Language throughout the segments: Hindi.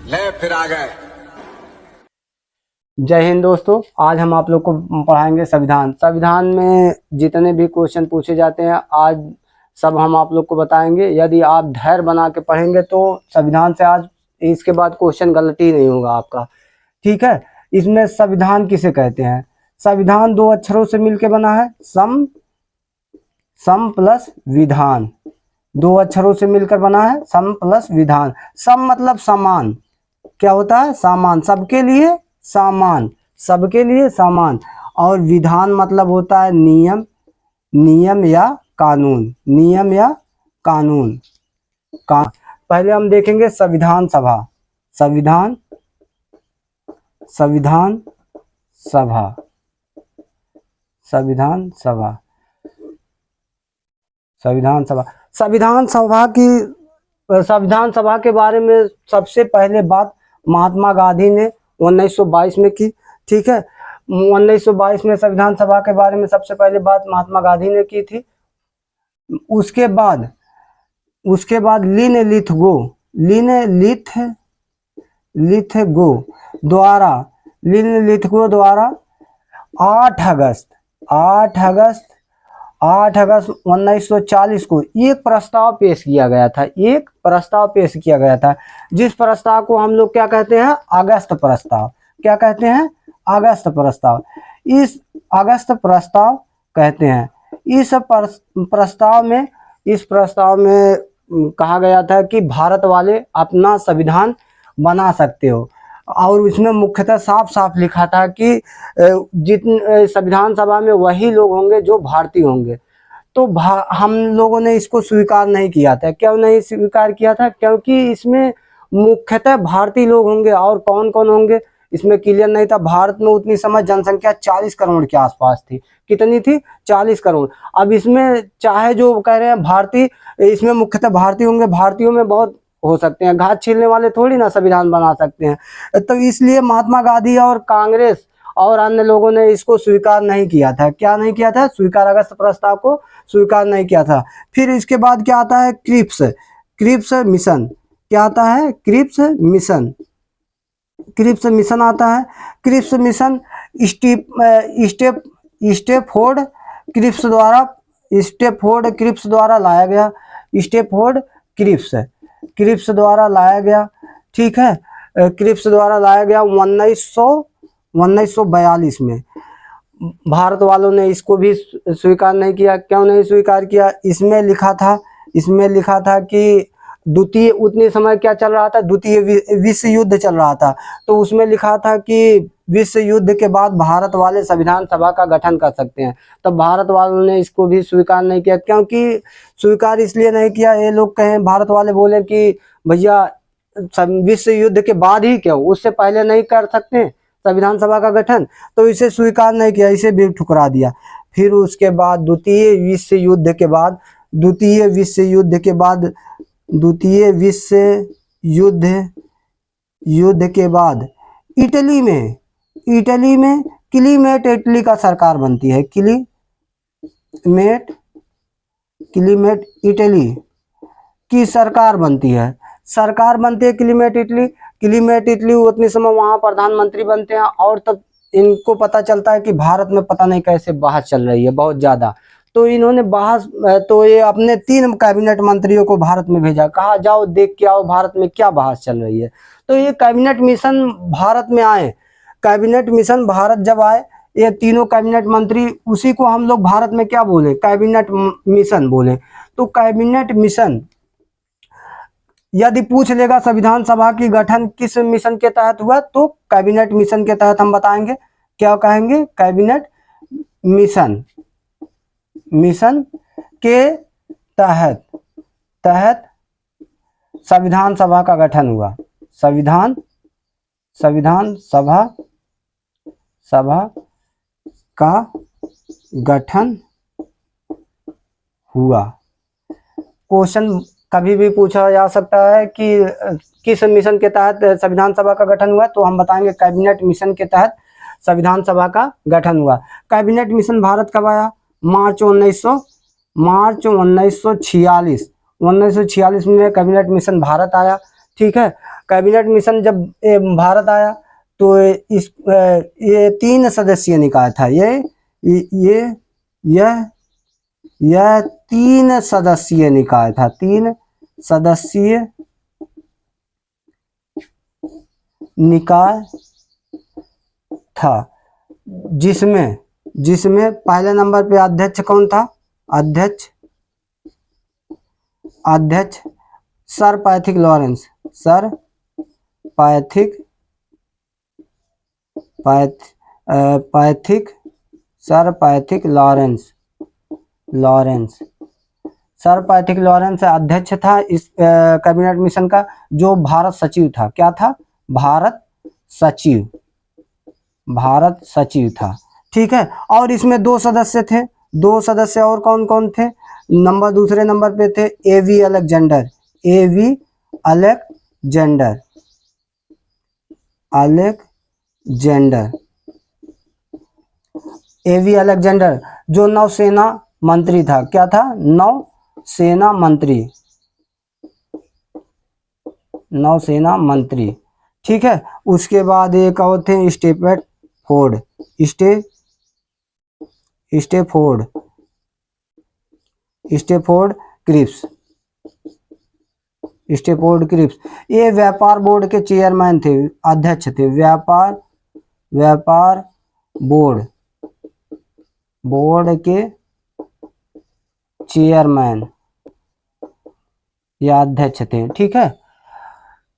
ले फिर आ गए। जय हिंद दोस्तों। आज हम आप लोग को पढ़ाएंगे संविधान। संविधान में जितने भी क्वेश्चन पूछे जाते हैं आज सब हम आप लोग को बताएंगे। यदि आप धैर्य बना के पढ़ेंगे तो संविधान से आज इसके बाद क्वेश्चन गलती नहीं होगा आपका। ठीक है। इसमें संविधान किसे कहते हैं? संविधान दो अक्षरों से मिलकर बना है, सम प्लस विधान। दो अक्षरों से मिलकर बना है, सम प्लस विधान। सम मतलब समान, क्या होता है? सामान, सबके लिए सामान, सबके लिए सामान। और विधान मतलब होता है नियम, नियम या कानून, नियम या कानून का। पहले हम देखेंगे संविधान सभा। संविधान संविधान सभा, संविधान सभा, संविधान सभा। संविधान सभा की, संविधान सभा के बारे में सबसे पहले बात महात्मा गांधी ने 1922 में की। ठीक है। 1922 में संविधान सभा के बारे में सबसे पहले बात महात्मा गांधी ने की थी। उसके बाद लिनलिथगो द्वारा 8 अगस्त 1940 को एक प्रस्ताव पेश किया गया था। एक प्रस्ताव पेश किया गया था जिस प्रस्ताव को हम लोग क्या कहते हैं? अगस्त प्रस्ताव। क्या कहते हैं? अगस्त प्रस्ताव। इस अगस्त प्रस्ताव कहते हैं। इस प्रस्ताव में कहा गया था कि भारत वाले अपना संविधान बना सकते हो। और इसमें मुख्यतः साफ साफ लिखा था कि संविधान सभा में वही लोग होंगे जो भारतीय होंगे। तो हम लोगों ने इसको स्वीकार नहीं किया था। क्यों नहीं स्वीकार किया था? क्योंकि इसमें मुख्यतः भारतीय लोग होंगे। और कौन कौन होंगे इसमें क्लियर नहीं था। भारत में उतनी समय जनसंख्या 40 करोड़ के आसपास थी। कितनी थी? 40 करोड़। अब इसमें चाहे जो कह रहे हैं भारतीय, इसमें मुख्यतः भारतीय होंगे। भारतीयों में बहुत हो सकते हैं, घात छीलने वाले थोड़ी ना संविधान बना सकते हैं। तो इसलिए महात्मा गांधी और कांग्रेस और अन्य लोगों ने इसको स्वीकार नहीं किया था। क्या नहीं किया था? स्वीकार, अगस्त प्रस्ताव को स्वीकार नहीं किया था। फिर इसके बाद क्या आता है? Cripps mission. क्या आता है? Cripps mission. क्रिप्स मिशन आता है। क्रिप्स मिशन स्टेपफोर्ड क्रिप्स द्वारा लाया गया। स्टेपफोर्ड क्रिप्स द्वारा लाया गया। ठीक है। क्रिप्स द्वारा लाया गया 1942 में। भारत वालों ने इसको भी स्वीकार नहीं किया। क्यों नहीं स्वीकार किया? इसमें लिखा था कि द्वितीय, उतने समय क्या चल रहा था? द्वितीय विश्व युद्ध चल रहा था। तो उसमें लिखा था कि विश्व युद्ध के बाद भारत वाले संविधान सभा का गठन कर सकते हैं। तब भारत वालों ने इसको भी स्वीकार नहीं किया। क्योंकि स्वीकार इसलिए नहीं किया, ये लोग कहें, भारत वाले बोले कि भैया विश्व युद्ध के बाद ही क्यों, उससे पहले नहीं कर सकते संविधान सभा का गठन? तो इसे स्वीकार नहीं किया, इसे भी ठुकरा दिया। फिर उसके बाद द्वितीय विश्व युद्ध के बाद इटली में क्लीमेट इटली का सरकार बनती है। क्लीमेट इटली की सरकार बनती है। क्लीमेट इटली उतने समय वहाँ प्रधानमंत्री बनते हैं। और तब इनको पता चलता है कि भारत में पता नहीं कैसे बहस चल रही है बहुत ज़्यादा। तो इन्होंने तो ये अपने 3 कैबिनेट मंत्रियों को भारत में भेजा, कहा जाओ देख के आओ भारत में क्या बहस चल रही है। तो ये कैबिनेट मिशन भारत में आए। कैबिनेट मिशन भारत जब आए, ये तीनों कैबिनेट मंत्री, उसी को हम लोग भारत में क्या बोले? कैबिनेट मिशन बोले। तो कैबिनेट मिशन यदि पूछ लेगा संविधान सभा की गठन किस मिशन के तहत हुआ, तो कैबिनेट मिशन के तहत हम बताएंगे। क्या कहेंगे? कैबिनेट मिशन के तहत संविधान सभा का गठन हुआ। संविधान सभा का गठन हुआ। क्वेश्चन कभी भी पूछा जा सकता है कि किस मिशन के तहत संविधान सभा का गठन हुआ, तो हम बताएंगे कैबिनेट मिशन के तहत संविधान सभा का गठन हुआ। कैबिनेट मिशन भारत कब आया? मार्च 1946 में कैबिनेट मिशन भारत आया। ठीक है। कैबिनेट मिशन जब भारत आया तो इस ये 3 सदस्यीय निकाय था। ये यह 3 सदस्यीय निकाय था, 3 सदस्यीय निकाय था, जिसमें पहले नंबर पे अध्यक्ष कौन था? अध्यक्ष sir Pethick Lawrence, sir Pethick sir Pethick Lawrence अध्यक्ष था इस कैबिनेट मिशन का। जो भारत सचिव था, क्या था? भारत सचिव था। ठीक है, और इसमें 2 सदस्य थे, 2 सदस्य और कौन कौन थे? दूसरे नंबर पे थे एवी अलेक्जेंडर, एवी अलेक्जेंडर जो नौसेना मंत्री था। क्या था? नौसेना मंत्री। ठीक है, उसके बाद एक और थे स्टेफर्ड क्रिप्स। ये व्यापार बोर्ड के चेयरमैन थे, अध्यक्ष थे, व्यापार बोर्ड के चेयरमैन या अध्यक्ष थे। ठीक है,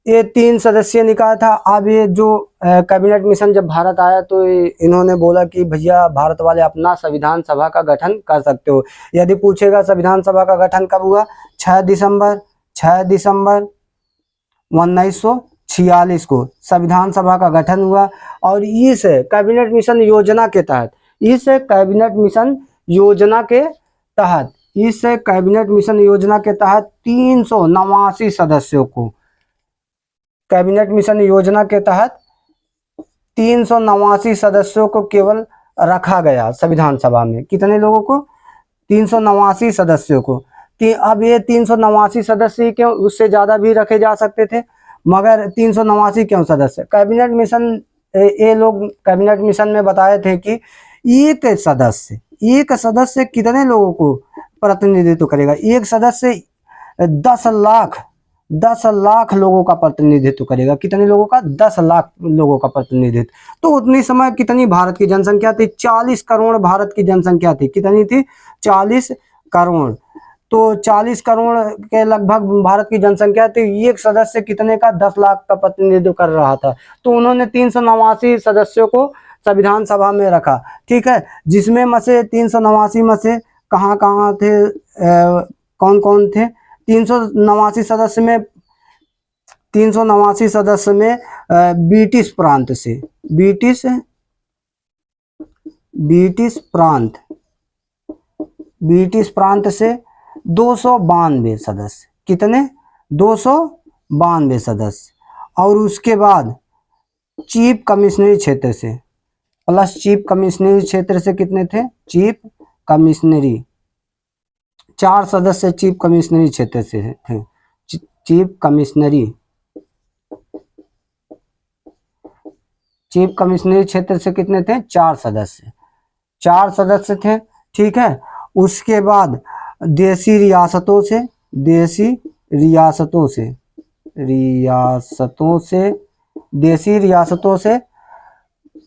ये 3 सदस्यीय निकाय था। अब ये जो कैबिनेट मिशन जब भारत आया तो इन्होंने बोला कि भैया भारत वाले अपना संविधान सभा का गठन कर सकते हो। यदि पूछेगा संविधान सभा का गठन कब हुआ? 6 दिसंबर 1946 को संविधान सभा का गठन हुआ। और इस कैबिनेट मिशन योजना के तहत 389 सदस्यों को, कैबिनेट मिशन योजना के तहत 389 सदस्यों को केवल रखा गया संविधान सभा में। कितने लोगों को? 389 सदस्यों को। अब ये 389 सदस्य क्यों? उससे ज़्यादा भी रखे जा सकते थे, मगर 389 क्यों सदस्य? कैबिनेट मिशन, ये लोग कैबिनेट मिशन में बताए थे कि एक सदस्य कितने लोगों को प्रतिनिधित्व करेगा? एक सदस्य 10 लाख लोगों का प्रतिनिधित्व करेगा। कितने लोगों का? 10 लाख लोगों का प्रतिनिधित्व। तो उतनी समय कितनी भारत की जनसंख्या थी? 40 करोड़ भारत की जनसंख्या थी। कितनी थी? 40 करोड़। तो 40 करोड़ के लगभग भारत की जनसंख्या थी। एक सदस्य कितने का? 10 लाख का प्रतिनिधित्व कर रहा था। तो उन्होंने 389 सदस्यों को संविधान सभा में रखा। ठीक है, जिसमें में से 389 में से कहाँ थे, कौन कौन थे? 389 सदस्य में ब्रिटिश प्रांत से 292 सदस्य। कितने? 292 सदस्य। और उसके बाद चीफ कमिश्नरी क्षेत्र से प्लस चीफ कमिश्नरी क्षेत्र से कितने थे? चीफ कमिश्नरी 4 सदस्य चीफ कमिश्नरी क्षेत्र से थे। चीफ कमिश्नरी क्षेत्र से कितने थे? 4 सदस्य थे। ठीक है, उसके बाद देसी रियासतों से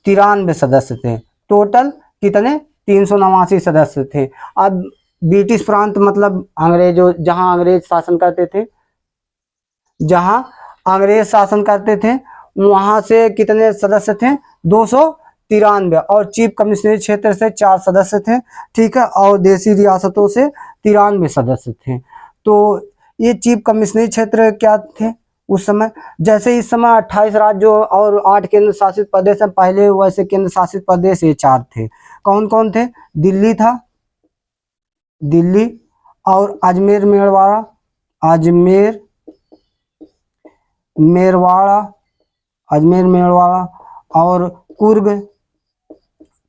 93 सदस्य थे। टोटल कितने? 389 सदस्य थे। अब ब्रिटिश प्रांत मतलब अंग्रेजों, जहां अंग्रेज शासन करते थे, वहां से कितने सदस्य थे? 293। और चीफ कमिश्नरी क्षेत्र से 4 सदस्य थे। ठीक है, और देसी रियासतों से 93 सदस्य थे। तो ये चीफ कमिश्नरी क्षेत्र क्या थे उस समय? जैसे इस समय 28 राज्यों और 8 केंद्र शासित प्रदेश हैं, पहले वैसे केंद्र शासित प्रदेश ये 4 थे। कौन कौन थे? दिल्ली था, दिल्ली और अजमेर मेवाड़ा और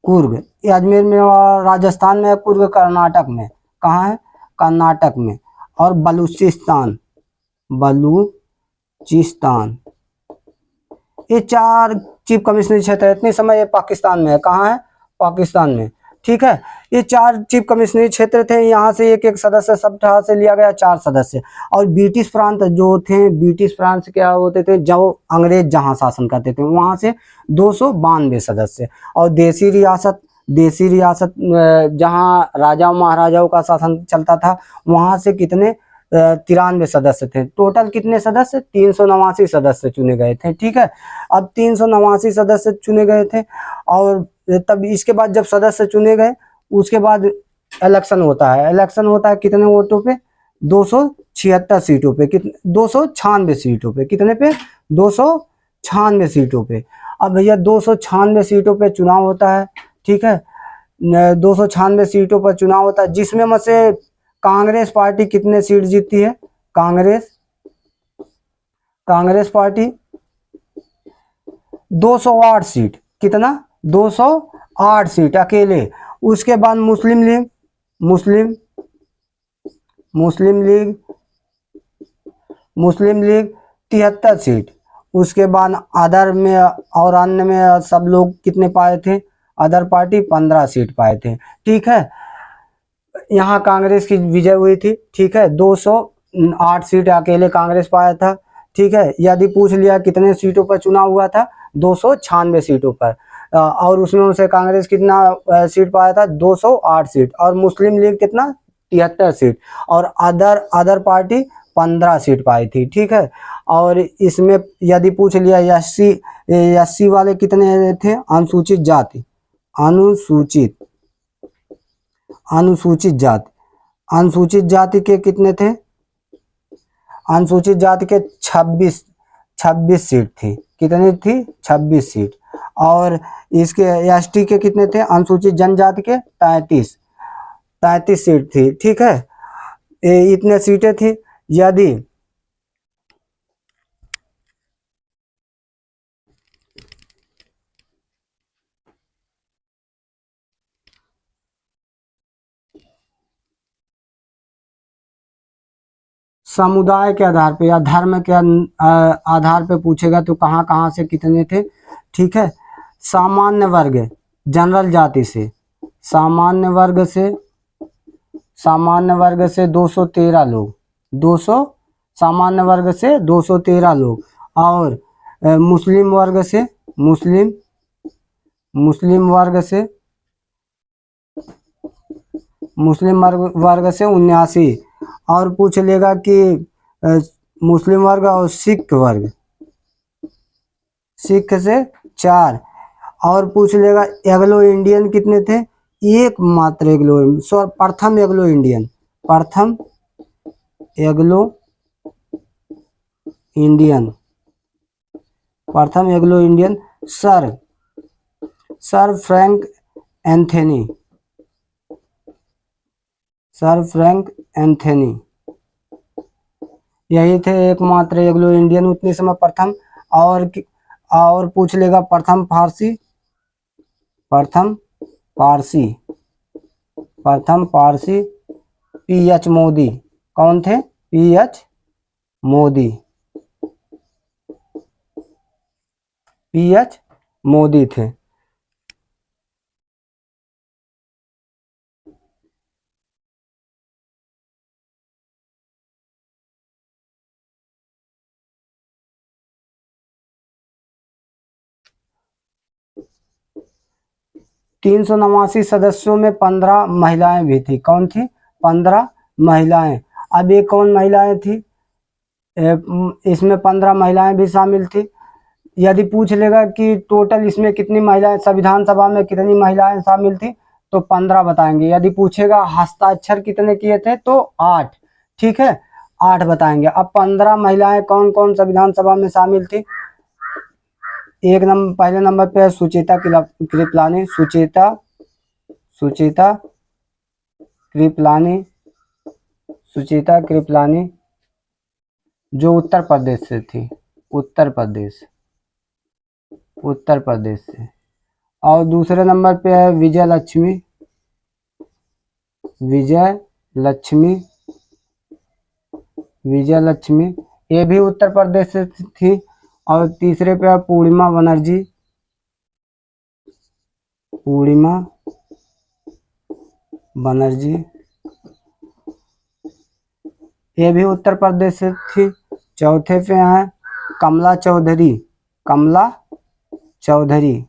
कुर्ग। ये अजमेर मेवाड़ा राजस्थान में है, कुर्ग कर्नाटक में। कहाँ है? कर्नाटक में। और बलूचिस्तान ये 4 चीफ कमिश्नरी क्षेत्र है। इतने समय ये पाकिस्तान में है। कहाँ है? पाकिस्तान में। ठीक है, ये 4 चीफ कमिश्नरी क्षेत्र थे। यहाँ से एक एक सदस्य सब से लिया गया 4 सदस्य। और ब्रिटिश प्रांत जो थे, ब्रिटिश प्रांत से क्या होते थे, जो अंग्रेज जहाँ शासन करते थे वहाँ से 292 सदस्य। और देसी रियासत जहाँ राजाओं महाराजाओं का शासन चलता था वहाँ से कितने 93 सदस्य थे। टोटल कितने सदस्य? 389 सदस्य चुने गए थे। ठीक है, अब 389 सदस्य चुने गए थे। और तब इसके बाद जब सदस्य चुने गए उसके बाद इलेक्शन होता है। इलेक्शन होता है कितने वोटों पे? 276 सीटों पे। कितने? 296 सीटों पे। कितने पे? 296 सीटों पे। अब भैया 296 सीटों पे चुनाव होता है। ठीक है, 296 सीटों पर चुनाव होता है, जिसमें में से कांग्रेस पार्टी कितने सीट जीतती है? Congress party 208 seat. कितना? 208 सीट अकेले। उसके बाद मुस्लिम लीग मुस्लिम लीग 73 सीट। उसके बाद अदर में और अन्य में सब लोग कितने पाए थे? अदर पार्टी 15 सीट पाए थे। ठीक है, यहाँ कांग्रेस की विजय हुई थी। ठीक है, 208 सीट अकेले कांग्रेस पाया था। ठीक है, यदि पूछ लिया कितने सीटों पर चुनाव हुआ था? 296 सीटों पर। और उसमें से कांग्रेस कितना सीट पाया था? 208 सीट। और मुस्लिम लीग कितना? 73 सीट। और अदर पार्टी 15 सीट पाई थी। ठीक है, और इसमें यदि पूछ लिया एससी वाले कितने थे? अनुसूचित जाति अनुसूचित जाति के कितने थे? अनुसूचित जाति के 26 सीट थी। कितनी थी? 26 सीट। और इसके एसटी के कितने थे? अनुसूचित जनजाति के 33 सीट थी। ठीक है, इतने सीटें थी। यदि समुदाय के आधार पे या धर्म के आधार पे पूछेगा तो कहाँ कहाँ से कितने थे? ठीक है, सामान्य वर्ग जनरल जाति से सामान्य वर्ग से 213 लोग। 200 सामान्य वर्ग से 213 लोग। और मुस्लिम वर्ग से मुस्लिम वर्ग से 79। और पूछ लेगा कि मुस्लिम वर्ग और सिख से 4। और पूछ लेगा एग्लो इंडियन कितने थे? एकमात्र प्रथम एग्लो इंडियन सर फ्रैंक एंथनी यही थे एकमात्र एग्लो इंडियन उतने समय प्रथम। और पूछ लेगा प्रथम पारसी पीएच मोदी। कौन थे? पीएच मोदी थे। 389 सदस्यों में 15 महिलाएं भी थी। कौन थी? 15 महिलाएं। अब ये कौन महिलाएं थी? इसमें 15 महिलाएं भी शामिल थी। यदि पूछ लेगा कि टोटल इसमें कितनी महिलाएं, संविधान सभा में कितनी महिलाएं शामिल थी, तो 15 बताएंगे। यदि पूछेगा हस्ताक्षर कितने किए थे, तो 8। ठीक है, 8 बताएंगे। अब 15 महिलाएं कौन कौन संविधान सभा में शामिल थी? पहले नंबर पे है सुचेता कृपलानी। सुचेता कृपलानी जो उत्तर प्रदेश से थी। उत्तर प्रदेश से। और दूसरे नंबर पे है विजय लक्ष्मी। ये भी उत्तर प्रदेश से थी। और तीसरे पे है पूर्णिमा बनर्जी, पूर्णिमा बनर्जी, ये भी उत्तर प्रदेश से थी। चौथे पे हैं कमला चौधरी, कमला चौधरी,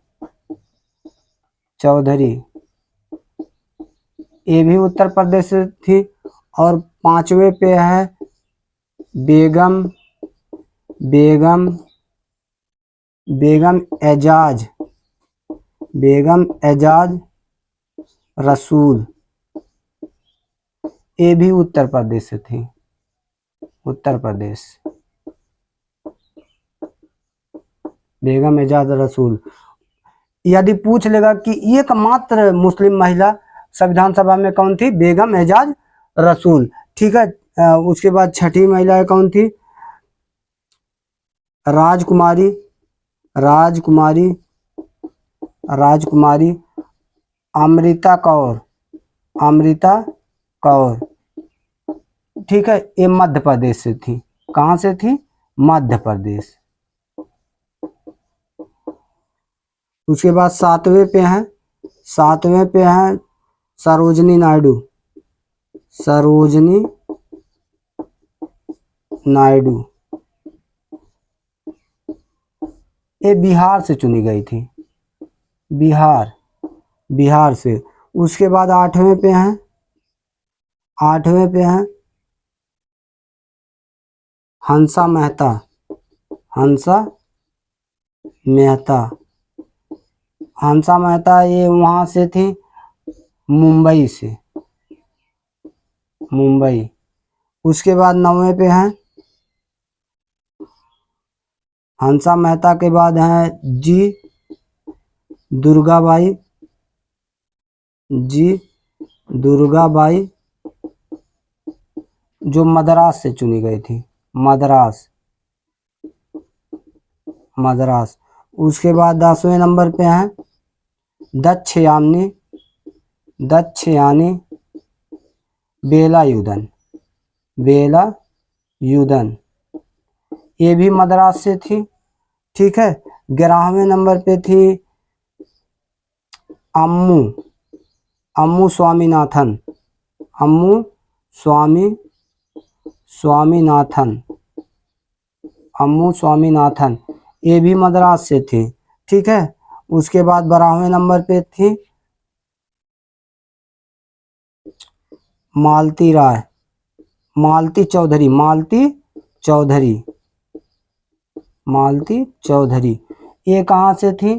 चौधरी, ये भी उत्तर प्रदेश से थी। और पांचवे पे है बेगम, बेगम, बेगम एजाज, बेगम एजाज रसूल, ये भी उत्तर प्रदेश से थी, उत्तर प्रदेश, बेगम एजाज रसूल। यदि पूछ लेगा कि एकमात्र मुस्लिम महिला संविधान सभा में कौन थी, बेगम एजाज रसूल। ठीक है, उसके बाद छठी महिला कौन थी, राजकुमारी, राजकुमारी, राजकुमारी अमृता कौर, अमृता कौर। ठीक है, ये मध्य प्रदेश से थी। कहाँ से थी, मध्य प्रदेश। उसके बाद सातवें पे हैं, सातवें पे हैं सरोजनी नायडू, सरोजनी नायडू, ये बिहार से चुनी गई थी, बिहार, बिहार से। उसके बाद आठवें पे हैं, आठवें पे हैं हंसा मेहता, हंसा मेहता, हंसा मेहता, ये वहाँ से थी मुंबई से, मुंबई। उसके बाद नौवें पे हैं हंसा मेहता के बाद हैं जी दुर्गाबाई, जी दुर्गाबाई, जो मद्रास से चुनी गई थी, मद्रास, मद्रास। उसके बाद 10वें नंबर पे हैं दक्षयानी, दक्षयानी वेलायुधन, वेलायुधन, ये भी मद्रास से थी। ठीक है, 11वें नंबर पे थी अम्मू, अम्मू स्वामीनाथन, अम्मू स्वामीनाथन, अम्मू स्वामीनाथन, ये भी मद्रास से थी। ठीक है, उसके बाद 12वें नंबर पे थी मालती राय, मालती चौधरी, मालती चौधरी, मालती चौधरी, ये कहाँ से थी,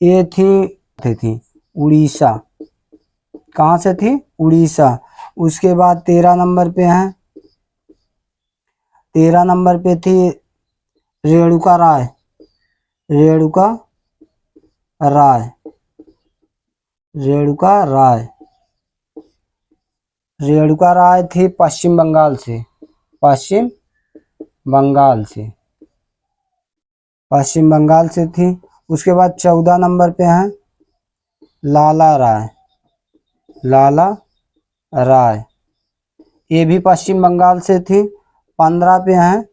ये थी उड़ीसा, कहाँ से थी, उड़ीसा। उसके बाद 13 नंबर पे हैं, 13 नंबर पे थी रेणुका राय, रेणुका राय, रेणुका राय, रेणुका राय थी पश्चिम बंगाल से, पश्चिम बंगाल से, पश्चिम बंगाल से थी। उसके बाद 14 नंबर पे हैं लाला राय, लाला राय, ये भी पश्चिम बंगाल से थी। 15 पे हैं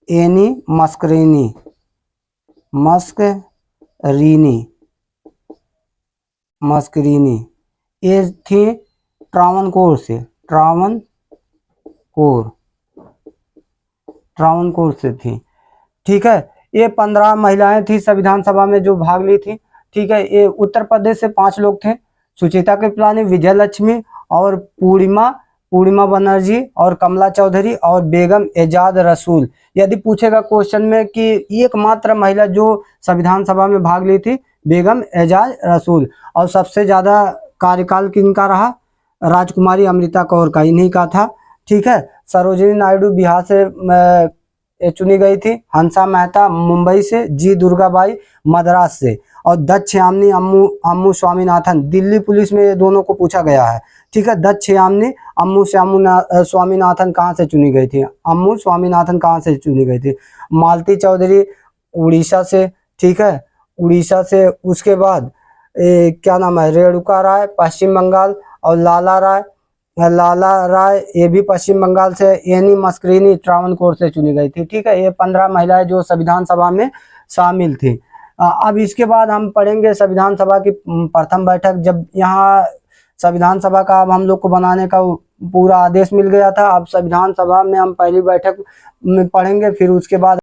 एनी मस्करीनी, मस्करीनी, मस्करीनी, ये थी ट्रावनकोर से, ट्रावनकोर, ट्रावनकोर से थी। ठीक है, ये 15 महिलाएं थी संविधान सभा में जो भाग ली थी। ठीक है, ये उत्तर प्रदेश से 5 लोग थे, सुचिता कृपलानी, विजय लक्ष्मी और पूर्णिमा, पूर्णिमा बनर्जी और कमला चौधरी और बेगम एजाज रसूल। यदि पूछेगा क्वेश्चन में कि एकमात्र महिला जो संविधान सभा में भाग ली थी, बेगम एजाज रसूल। और सबसे ज्यादा कार्यकाल किनका रहा, राजकुमारी अमृता कौर का, इन्हीं का था। ठीक है, सरोजिनी नायडू बिहार से चुनी गई थी, हंसा मेहता मुंबई से, जी दुर्गाबाई मद्रास से, और दक्षयामिनी अम्मू, अम्मू स्वामीनाथन, दिल्ली पुलिस में ये दोनों को पूछा गया है। ठीक है, दक्षयामिनी अम्मू स्वामीनाथन कहाँ से चुनी गई थी, अम्मू स्वामीनाथन कहाँ से चुनी गई थी, मालती चौधरी उड़ीसा से। ठीक है, उड़ीसा से। उसके बाद क्या नाम है, रेणुका राय पश्चिम बंगाल, और लाला राय लाला राय, ये भी पश्चिम बंगाल से, एनी मस्करीनी ट्रावनकोर से चुनी गई थी। ठीक है, ये 15 महिलाएं जो संविधान सभा में शामिल थी। अब इसके बाद हम पढ़ेंगे संविधान सभा की प्रथम बैठक, जब यहाँ संविधान सभा का अब हम लोग को बनाने का पूरा आदेश मिल गया था। अब संविधान सभा में हम पहली बैठक में पढ़ेंगे, फिर उसके बाद